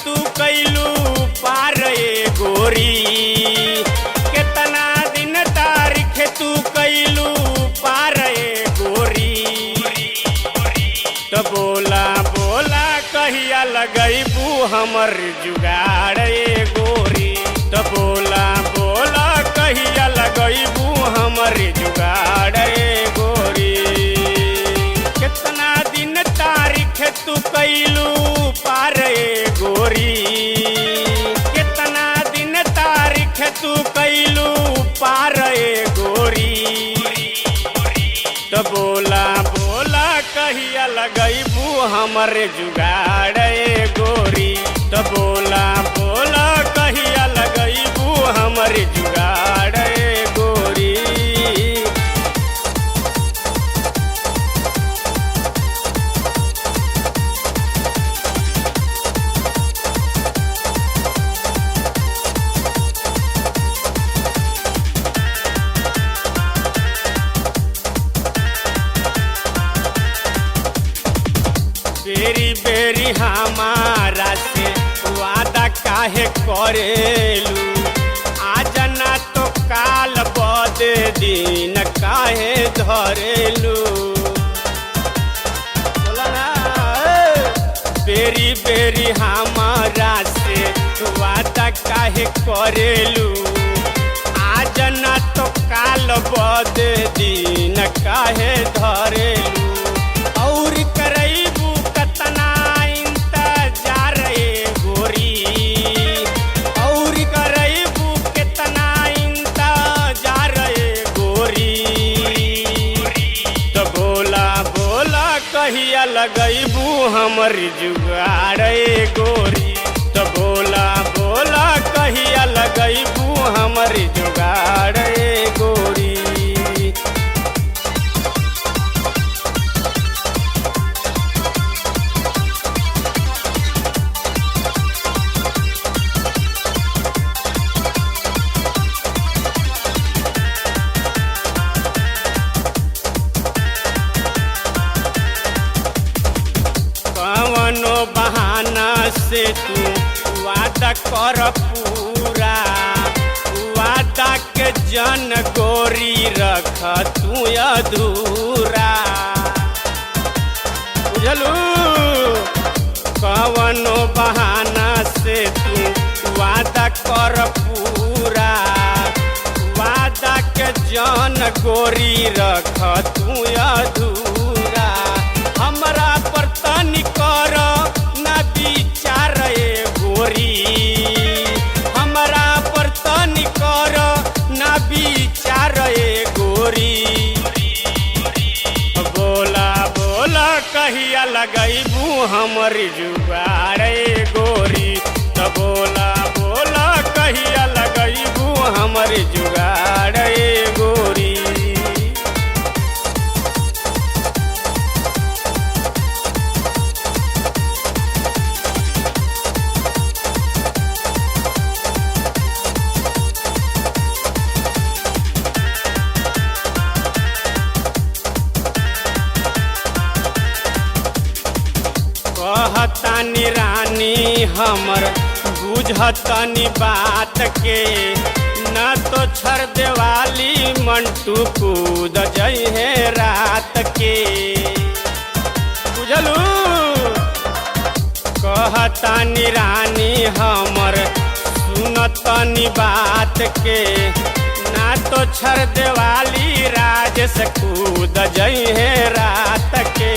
तू कैलू पार ए गोरी, कितना दिन तारीख तू कैलू पार ए गोरी। तो बोला बोला कहिया लगैबू हमर जुगाड़ ए गोरी। तो बोला बोला कहिया लगैबू हमर जुगाड़ ए गोरी। कितना दिन तारीख तू कैलू पार ए गोरी, कितना दिन तारीख तू कैलू पार ए गोरी। तो बोला बोला कहिया लगैबू हमर जुगाड़ ए गोरी। तो बोला बोला कहिया लगैबू हमर जुगाड़ ए गोरी। बेरी बेरी हमारा से वादा काहे करेलू, आज ना तो काल बद दिन काहे धरेलू। बोला ना बेरी बेरी हमारा से वादा काहे करेलू, आज ना तो काल बद दिन काहे धरेलू। और करैबू कतना इंतजार ए गोरी, और करैबू कितना इंतजार ए गोरी। तो बोला बोला कहिया लगैबू हमर जुगाड़ ए गोरी। तो बोला बोला कहिया लगैबू हमर जुगाड़ ए गोरी। कवनो बहाना से तू वादा कर पूरा, वादा के जन गोरी रख तू अधूरा। बुझलू कवनो बहाना से तू वादा कर पूरा, वादा के जन गोरी रख तू अधूरा। हमरा पर तनी कर ना विचार ए गोरी, हमरा पर तनी कर ना विचार ए गोरी। बोला बोला कहिया लगैबू हमर जुगाड़ ए गोरी। तो बोला बोला कहिया लगैबू हमर जुगाड़ ए गोरी। कहतानी रानी हमर बुझतनी बात के, न तो छर देवाली मंटू कूद जइहे रात के। बुझलू कहतानी रानी हमर सुनतनी बात के, ना तो छर देवाली राजेश कूद जइहे रात के।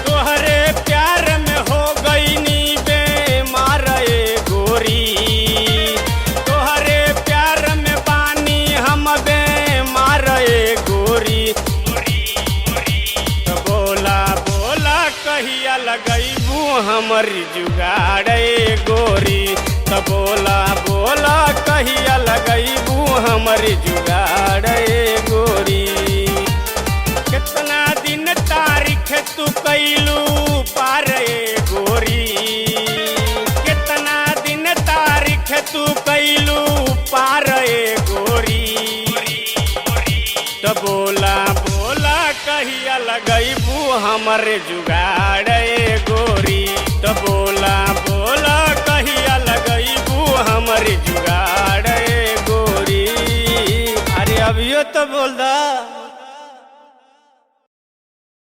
तोहरे प्यार में हो गईनी बेमार ए गोरी, तोहरे प्यार में बानी हम बेमार ए गोरी। तो बोला बोला कहिया लगैबू हमर जुगाड़ ए गोरी। तो बोला बोला कहिया लगैबू हमर जुगाड़ ए गोरी। कितना दिन तारीख तू कैलू पार ए गोरी, कितना दिन तारीख तू कैलू पार ए गोरी। तो बोला बोला कहिया लगैबू हमर जुगाड़ ए गोरी। तो बोला बोला कहिया जुगाड़ ए गोरी। अरे अभियो तो बोल दा।